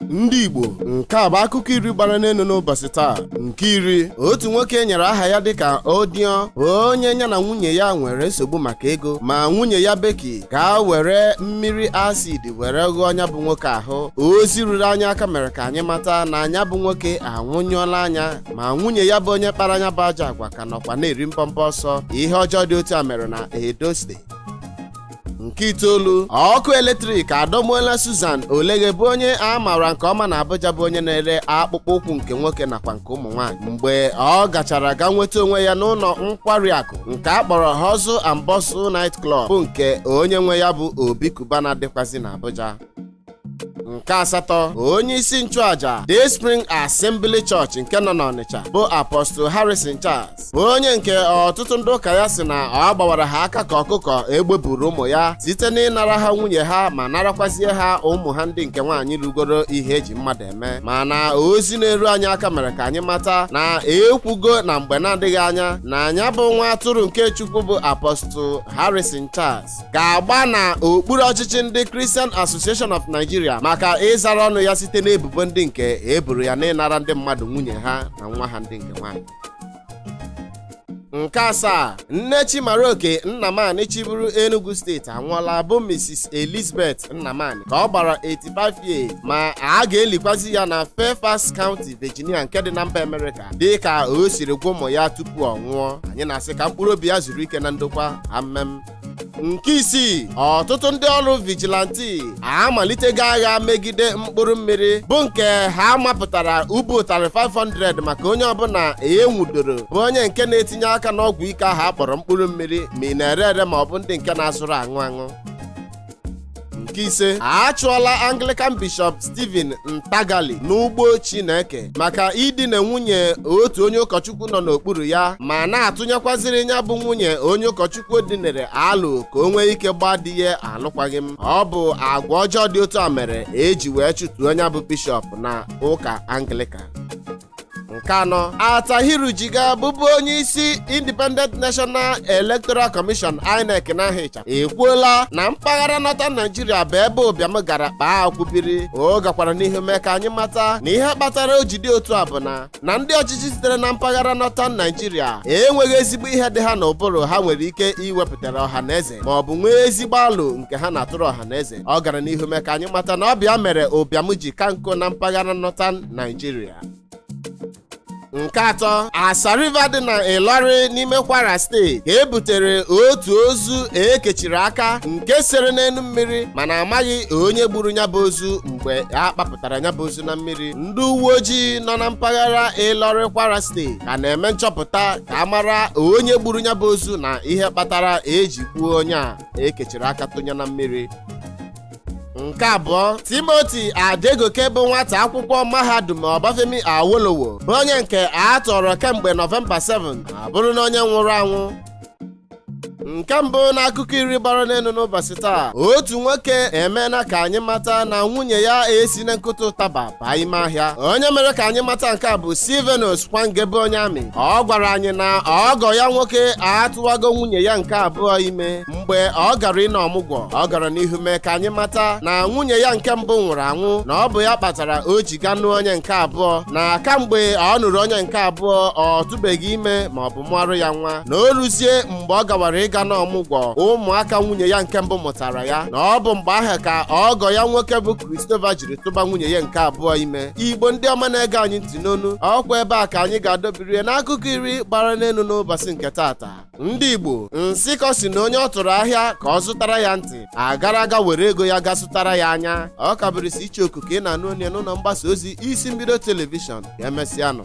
Ndị Igbo, nke a bụ akụkọ iri gbara n'elu n'ụbọchị taa. Nke iri, otu nwoke nyere aha ya dịka Odion bụ onye ya na nwunye ya nwere nsogbu maka ego, ma nwunye ya Becky ga were mmiri acid were ghọọ anya bụ nwoke ahụ. Ozi ruru anya aka mere ka anyị mata na anya bụ nwoke anwụnyụọla anya, ma nwunye ya bụ onye kpara anya bụ ajọ agwa ka nọkwa na-eri mpọmpọ ọsọ. Ihe ọjọọ dị otu a mere na Edo Steeti. Nke itoolu, ọkụ eletrik adọgbuola Susan Oleghe bụ onye a maara nke ọma na Abuja bụ onye na-ere akpụkpọ ụkwụ nke nwoke nakwa nke ụmụ nwaanyị, mgbe ọ gachara ga nweta onwe ya n'ụlọ nkwari akụ nke a kpọrọ Hustle and Bustle Night Club bụ nke onye nwe ya bụ Obi Kubana dịkwazị na Abuja. Nke asatọ, onye isi nchụaja Day Spring Assembly Church nke nọ n'Ọnịcha bụ Apostle Harrison Charles bụ onye nke ọtụtụ ndị ụka ya si na ọ gbawara ha aka ka ọkụkọ egbeburu ụmụ ya site n'ịnara ha nwunye ha ma narakwazie ha ụmụ ha ndị nke nwaanyị rugoro ihe eji mmadụ eme. Mana ozi na-eru anyị aka mere ka anyị mata na ekwugo na mgbe na-adịghị anya na anya bụ nwa atụrụ nke Chukwu bụ Apostle Harrison Charles ga-agba na okpuru ọchịchị ndị Christian Association of Nigeria maka ịzara ọnụ ya site n'ebubo ndị nke eburu ya n'ịnara ndị mmadụ nwunye ha na nwa ha ndị nke nwaanyị. Nke asaa, nne Chimaroke Nnamani chiburu Enugu Steeti anwụọla bụ Mrs. Elizabeth Nnamani ka ọ gbara 85 years, ma a ga-elikwazi ya na Fairfax County, Virginia nke dị na mba Amerịka dị ka o siri gwa ụmụ ya tupu ọ nwụọ. Anyị na-asị ka mkpụrụ obi ya zuru ike na ndokwa. Amen. Nke isii, ọtụtụ ndị ọrụ vigilanti amalitego agha megide mkpụrụ mmiri bụ nke ha mapụtara ubu ụtarị 500 maka onye ọbụla enwudoro bụ onye nke na-etinye aka n'ọgwụ ike ahụ akpọrọ mkpụrụ mmiri ma ị na-ere ere ma ọ bụ ndị nke na-azụrụ aṅụ aṅụ. Nke ise, achụọla Anglican Bishop Stephen Ntagali n'ugbo Chineke maka idina nwunye otu onye ụkọchukwu nọ n'okpuru ya ma na-atụnyekwaziri ya bụ nwunye onye ụkọchukwu dinere alụ ka o nwee ike gbaa di ya alụkwaghịm. Ọ bụ agwa ọjọọ dị otu a mere eji wee chụtuo onye bụ bishọp na ụka Anglican. Nke anọ, Atahiru Jiga bụbu onye isi Independent National Electoral Commission INEC n'aha ịchafụ ekwuola na mpaghara Northern Nigeria bụ ebe ụbịam gara kpaa akwụbiri. O gakwara n'ihu mee ka anyị mata na ihe kpatara o ji dị otu a bụ na ndị ọchịchị sitere na mpaghara Northern Nigeria enweghị ezigbo ihe dị ha n'ụbụrụ ha nwere ike iwepụtara ọhaneze ma ọ bụ nwee ezigbo alụ nke ha na-atụrụ ọhaneze. Ọ gara n'ihu mee ka anyị mata na ọbịa mere ụbịam ji ka nkụ na mpaghara Northern Nigeria. Nke atọ, Asa River dị na Ilori n'ime Kwara Steeti ka ebutere otu ozu ekechiri aka nke sere n'elu mmiri mana amaghị onye gburu ya bụ ozu. Mgbe a kpapụtara ya bụ ozu na mmiri, ndị uwe ojii nọ na mpaghara Ilori Kwara Steeti ka na-eme nchọpụta ka a mara onye gburu ya bụ ozu na ihe kpatara eji gbuo onye a ekechiri aka tụnye na mmiri. Nke abụọ, Timothy Adegoke bụ nwata akwụkwọ mahadum Obafemi Awolowo bụ onye nke a tọrọ kemgbe Nọvemba 7 abụrụ na onye nwụrụ anwụ. Nke mbụ n'akụkọ iri gbara n'elu n'ụbọchị taa, otu nwoke emeela ka anyị mata na nwunye ya esi na nkụta ụtaba baa ime ahịa. Onye mere ka anyị mata nke a bụ Silvanus Kwange bụ onye amị. Ọ gwara anyị na ọgọ ya nwoke atụwago nwunye ya nke abụọ ime mgbe ọ gara ịnọ ọmụgwọ. Ọ gara n'ihu mee ka anyị mata na nwunye ya nke mbụ nwụrụ anwụ, na ọ bụ ya kpatara o ji ga nụọ onye nke abụọ, na kamgbe ọ nụrụ onye nke abụọ ọ tụbeghị ime ma ọ bụ mụọrụ ya nwa, na o ruzie mgbe ọ gawara ịga n'ọmụgwọ ụmụaka nwunye ya nke mbụ mụtara ya, na ọ bụ mgbe ahụ ka ọgọ ya nwoke bụ Christopher jiri tụba nwunye ya nke abụọ ime. Igbo ndị ọma na-ege anyị ntị n'onu, ọkwa ebe a ka anyị ga-adọbiri n'akụkọ iri gbara n'elu n'ụbọchị nke taata. Ndị Igbo, nsị ka si na onye ọ tụrụ ahịa ka ọ zụtara ya ntị agara aga were ego ya ga zụtara ya anya. Ọ kabụrịsị iche oku ka ị na-anụ onye n'ụlọ mgbasa ozi isi mbido telivishọn. Ga emesịanụ.